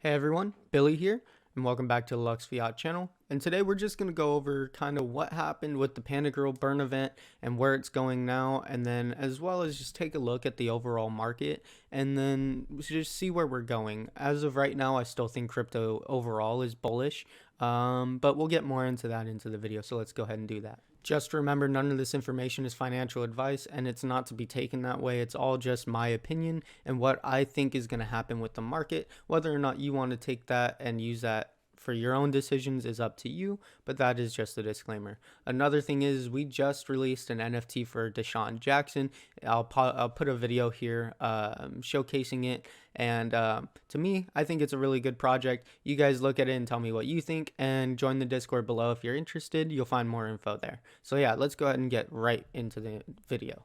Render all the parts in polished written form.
Hey everyone, Billy here, and welcome back to the Lux Fiat channel. And today we're just going to go over kind of what happened with the PandaGIrl burn event and where it's going now, and then as well as just take a look at the overall market and then just see where we're going. As of right now, I still think crypto overall is bullish, but we'll get more into that into the video, so let's go ahead and do that. Just remember, none of this information is financial advice, and it's not to be taken that way. It's all just my opinion and what I think is going to happen with the market. Whether or not you want to take that and use that for your own decisions is up to you, but that is just a disclaimer. Another thing is we just released an NFT for Desean Jackson. I'll put a video here showcasing it, and to me, I think it's a really good project. You guys look at it and tell me what you think, and join the Discord below if you're interested. You'll find more info there. So yeah, let's go ahead and get right into the video.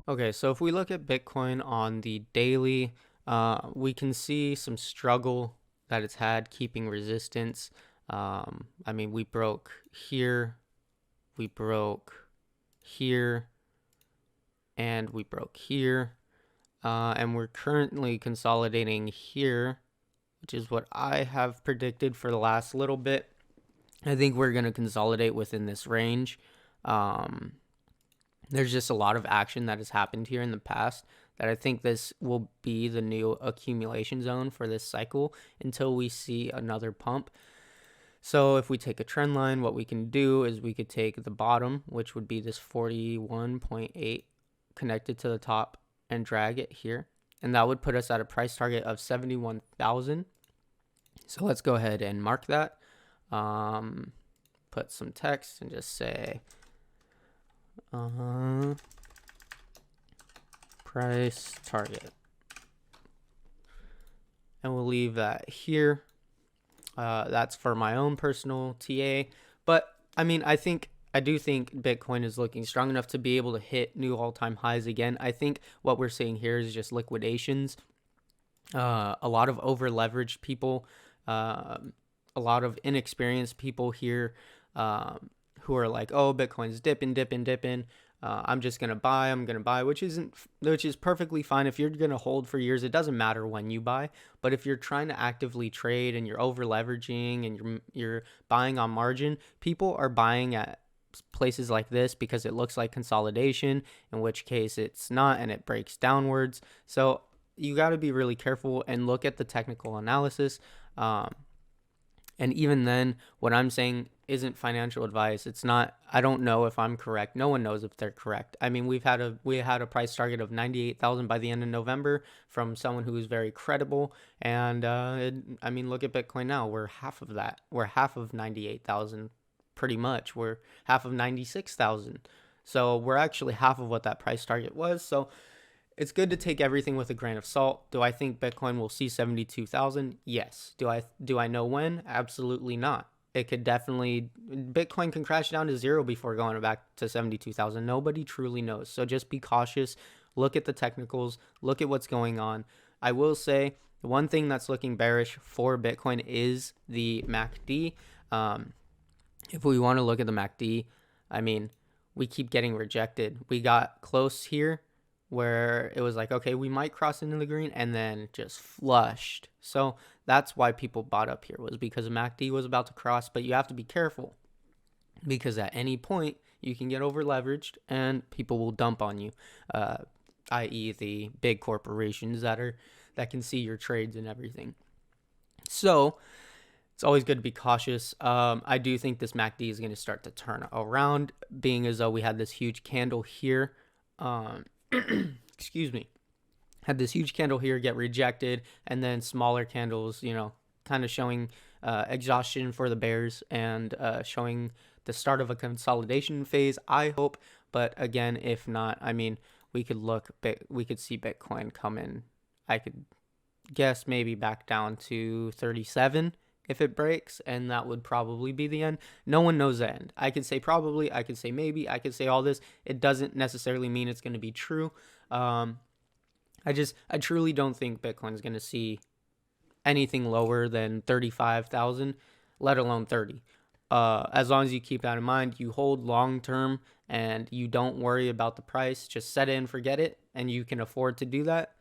Okay, so if we look at Bitcoin on the daily, we can see some struggle that it's had keeping resistance. I mean, we broke here, we broke here, and we broke here. And we're currently consolidating here, which is what I have predicted for the last little bit. I think we're going to consolidate within this range. There's just a lot of action that has happened here in the past that I think this will be the new accumulation zone for this cycle until we see another pump. So if we take a trend line, what we can do is we could take the bottom, which would be this 41.8 connected to the top, and drag it here. And that would put us at a price target of 71,000. So let's go ahead and mark that. Put some text and just say price target, and we'll leave that here. That's for my own personal TA, but I mean, I do think Bitcoin is looking strong enough to be able to hit new all-time highs again. I think what we're seeing here is just liquidations, a lot of over leveraged people, a lot of inexperienced people here, who are like, oh, Bitcoin's dipping. I'm just gonna buy, which is perfectly fine. If you're gonna hold for years, it doesn't matter when you buy. But if you're trying to actively trade and you're over leveraging and you're buying on margin, people are buying at places like this because it looks like consolidation, in which case it's not, and it breaks downwards. So you got to be really careful and look at the technical analysis. And even then, what I'm saying isn't financial advice. It's not, I don't know if I'm correct. No one knows if they're correct. I mean, we had a price target of 98,000 by the end of November from someone who is very credible. And I mean, look at Bitcoin now. We're half of that. We're half of 98,000 pretty much. We're half of 96,000. So we're actually half of what that price target was. So it's good to take everything with a grain of salt. Do I think Bitcoin will see 72,000? Yes. Do I know when? Absolutely not. It could definitely, Bitcoin can crash down to zero before going back to 72,000. Nobody truly knows. So just be cautious. Look at the technicals. Look at what's going on. I will say the one thing that's looking bearish for Bitcoin is the MACD. If we want to look at the MACD, I mean, we keep getting rejected. We got close here where it was like, okay, we might cross into the green, and then just flushed. So that's why people bought up here, was because MACD was about to cross. But you have to be careful, because at any point you can get over leveraged and people will dump on you, i.e. the big corporations that can see your trades and everything. So it's always good to be cautious. I do think this MACD is going to start to turn around, being as though we had this huge candle here. Excuse me, had this huge candle here get rejected, and then smaller candles, kind of showing exhaustion for the bears, and showing the start of a consolidation phase, I hope. But again, if not, I mean, we could see Bitcoin come in, I could guess maybe back down to 37 if it breaks, and that would probably be the end. No one knows the end. I could say probably, I could say maybe, I could say all this. It doesn't necessarily mean it's going to be true. I truly don't think Bitcoin is going to see anything lower than 35,000, let alone 30. As long as you keep that in mind, you hold long term, and you don't worry about the price, just set it and forget it, and you can afford to do that,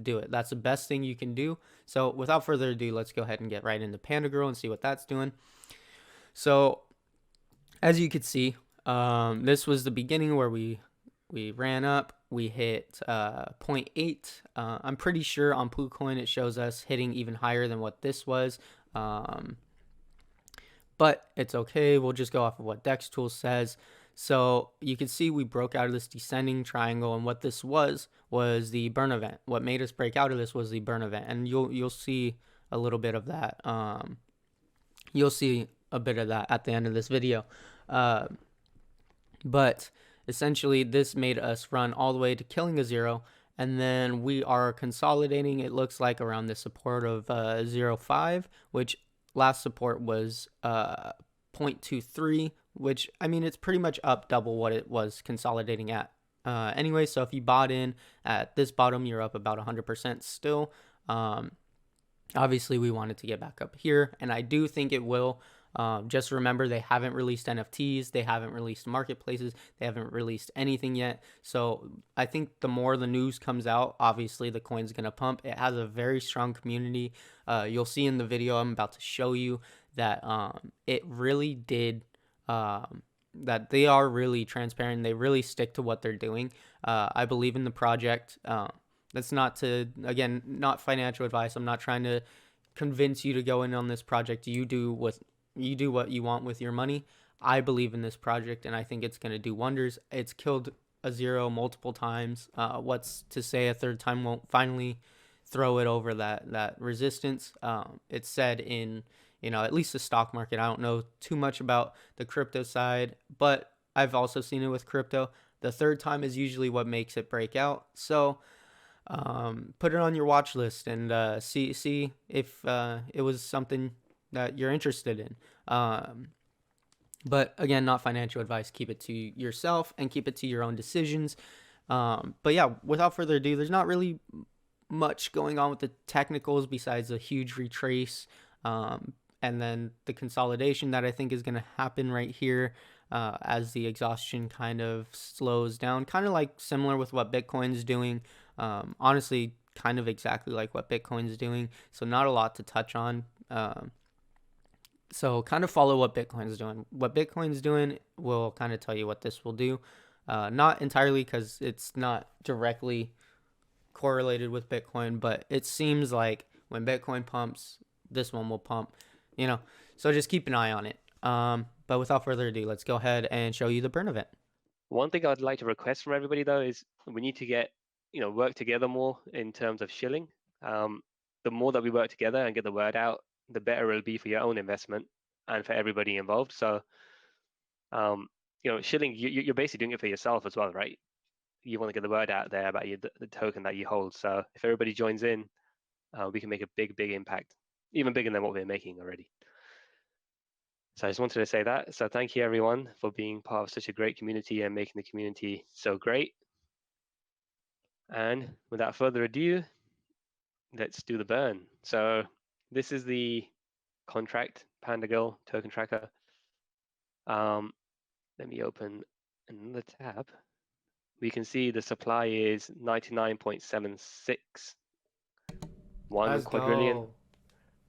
do it. That's the best thing you can do. So without further ado, let's go ahead and get right into PandaGIrl and see what that's doing. So as you could see, this was the beginning where we ran up. We hit 0.8. I'm pretty sure on PooCoin it shows us hitting even higher than what this was. But it's okay. We'll just go off of what DexTools says. So you can see we broke out of this descending triangle, and what this was the burn event. What made us break out of this was the burn event, and you'll see a little bit of that. You'll see a bit of that at the end of this video. But essentially, this made us run all the way to killing a zero, and then we are consolidating. It looks like around the support of 0.5, which last support was 0.23, which, I mean, it's pretty much up double what it was consolidating at. Anyway, so if you bought in at this bottom, you're up about 100% still. Obviously, we wanted to get back up here, and I do think it will. Just remember, they haven't released NFTs, they haven't released marketplaces, they haven't released anything yet. So I think the more the news comes out, obviously the coin's gonna pump. It has a very strong community. You'll see in the video I'm about to show you that it really did. That they are really transparent. They really stick to what they're doing. I believe in the project. That's not to, again, not financial advice. I'm not trying to convince you to go in on this project. You do what you want with your money. I believe in this project, and I think it's going to do wonders. It's killed a zero multiple times. What's to say a third time won't finally throw it over that resistance? It's said in, at least the stock market. I don't know too much about the crypto side, but I've also seen it with crypto. The third time is usually what makes it break out. So put it on your watch list and see if it was something that you're interested in. But again, not financial advice. Keep it to yourself and keep it to your own decisions. But yeah, without further ado, there's not really much going on with the technicals besides a huge retrace, and then the consolidation that I think is going to happen right here as the exhaustion kind of slows down, kind of like similar with what Bitcoin's doing. Honestly, kind of exactly like what Bitcoin's doing. So not a lot to touch on. So kind of follow what Bitcoin's doing. What Bitcoin's doing will kind of tell you what this will do. Not entirely, because it's not directly correlated with Bitcoin, but it seems like when Bitcoin pumps, this one will pump, So just keep an eye on it. But without further ado, let's go ahead and show you the burn event. One thing I'd like to request from everybody, though, is we need to get, work together more in terms of shilling. The more that we work together and get the word out, the better it'll be for your own investment and for everybody involved. So, shilling, you're basically doing it for yourself as well, right? You want to get the word out there about the token that you hold. So if everybody joins in, we can make a big impact, even bigger than what we're making already. So I just wanted to say that. So thank you everyone for being part of such a great community and making the community so great. And without further ado, let's do the burn. So this is the contract, PandaGIrl token tracker. Let me open another tab. We can see the supply is 99.76 quadrillion.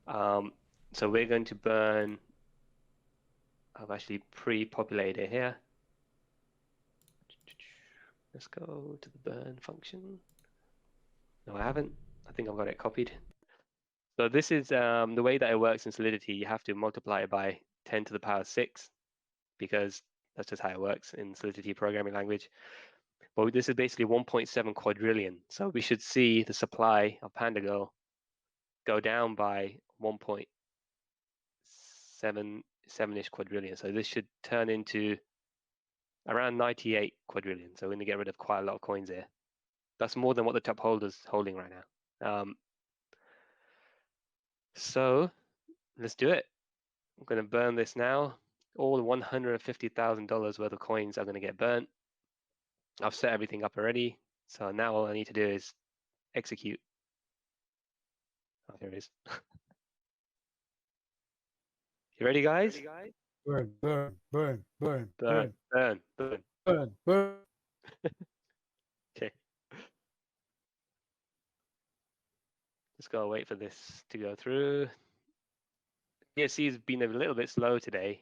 So we're going to burn. I've actually pre-populated here. Let's go to the burn function. No, I haven't. I think I've got it copied. So this is the way that it works in Solidity. You have to multiply it by 10 to the power 6 because that's just how it works in Solidity programming language. But this is basically 1.7 quadrillion. So we should see the supply of PandaGIrl go down by 1.77-ish quadrillion. So this should turn into around 98 quadrillion. So we're going to get rid of quite a lot of coins here. That's more than what the top holder's holding right now. So let's do it. I'm going to burn this now. All $150,000 worth of coins are going to get burnt. I've set everything up already. So now all I need to do is execute. Oh, there it is. You ready, guys? Burn. Burn. Burn. Okay. Just gotta wait for this to go through. BSC's been a little bit slow today.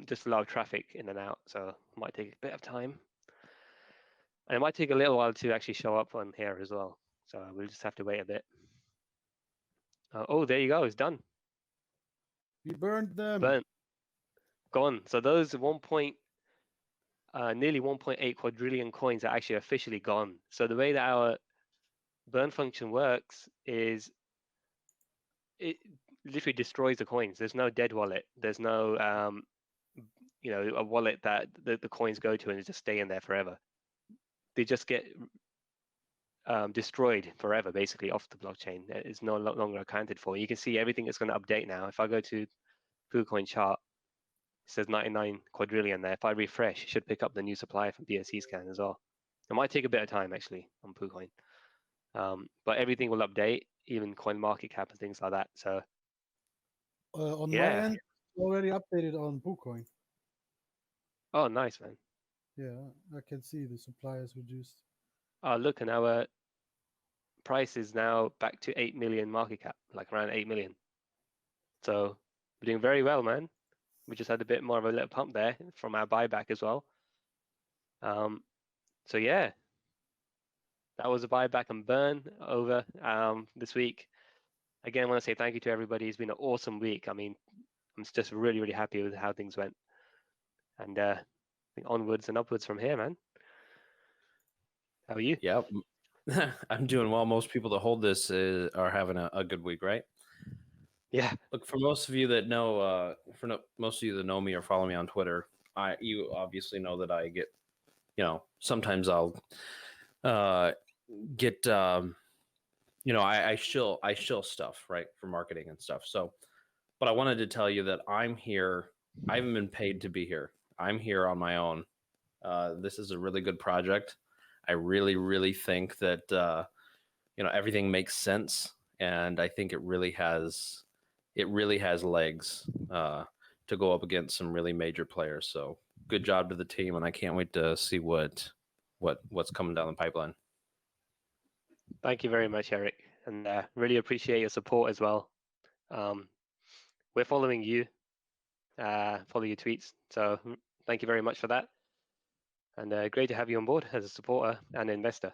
Just a lot of traffic in and out, so it might take a bit of time. And it might take a little while to actually show up on here as well. So we'll just have to wait a bit. Oh, there you go. It's done. We burned them. Burnt. Gone. So those nearly 1.8 quadrillion coins are actually officially gone. So the way that our burn function works is it literally destroys the coins. There's no dead wallet. There's no a wallet that the coins go to and just stay in there forever. They just get destroyed forever, basically, off the blockchain. It's no longer accounted for. You can see everything is going to update now. If I go to PooCoin chart, it says 99 quadrillion there. If I refresh, it should pick up the new supply from BSC scan as well. It might take a bit of time actually on PooCoin, but everything will update, even coin market cap and things like that. So On my yeah. end, already updated on PooCoin. Oh, nice, man. Yeah, I can see the supply is reduced. Oh, look, and our price is now back to 8 million market cap, like around 8 million. So we're doing very well, man. We just had a bit more of a little pump there from our buyback as well. So yeah, that was a buyback and burn over this week. Again, I want to say thank you to everybody. It's been an awesome week. I mean, I'm just really, really happy with how things went. And I think onwards and upwards from here, man. How are you? Yep. I'm doing well. Most people that hold this are having a good week, right? Yeah. Look, for most of you that know, most of you that know me or follow me on Twitter, you obviously know that I get, sometimes I'll get, I shill stuff, right, for marketing and stuff. So, but I wanted to tell you that I'm here. I haven't been paid to be here. I'm here on my own. This is a really good project. I really, really think that everything makes sense, and I think it really has legs to go up against some really major players. So good job to the team, and I can't wait to see what's coming down the pipeline. Thank you very much, Eric, and really appreciate your support as well. We're following you, follow your tweets. So thank you very much for that. And great to have you on board as a supporter and investor.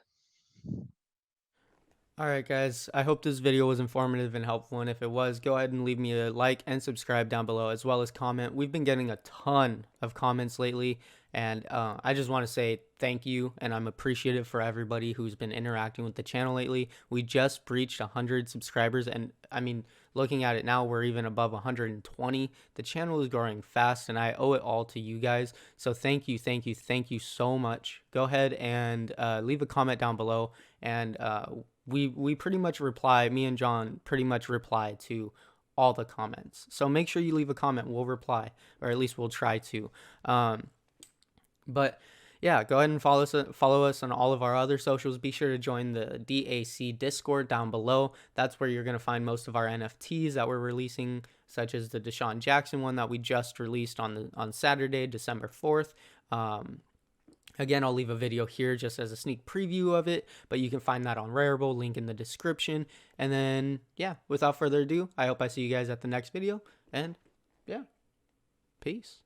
Alright guys, I hope this video was informative and helpful, and if it was, go ahead and leave me a like and subscribe down below, as well as comment. We've been getting a ton of comments lately, and I just want to say thank you, and I'm appreciative for everybody who's been interacting with the channel lately. We just breached 100 subscribers, and I mean, looking at it now, we're even above 120. The channel is growing fast, and I owe it all to you guys. So thank you so much. Go ahead and leave a comment down below, and we pretty much reply, me and John pretty much reply to all the comments. So make sure you leave a comment. We'll reply, or at least we'll try to. But yeah, go ahead and follow us on all of our other socials. Be sure to join the DAC Discord down below. That's where you're going to find most of our NFTs that we're releasing, such as the Desean Jackson one that we just released on Saturday, December 4th. Again, I'll leave a video here just as a sneak preview of it, but you can find that on RARIBLE, link in the description. And then, yeah, without further ado, I hope I see you guys at the next video, and yeah, peace.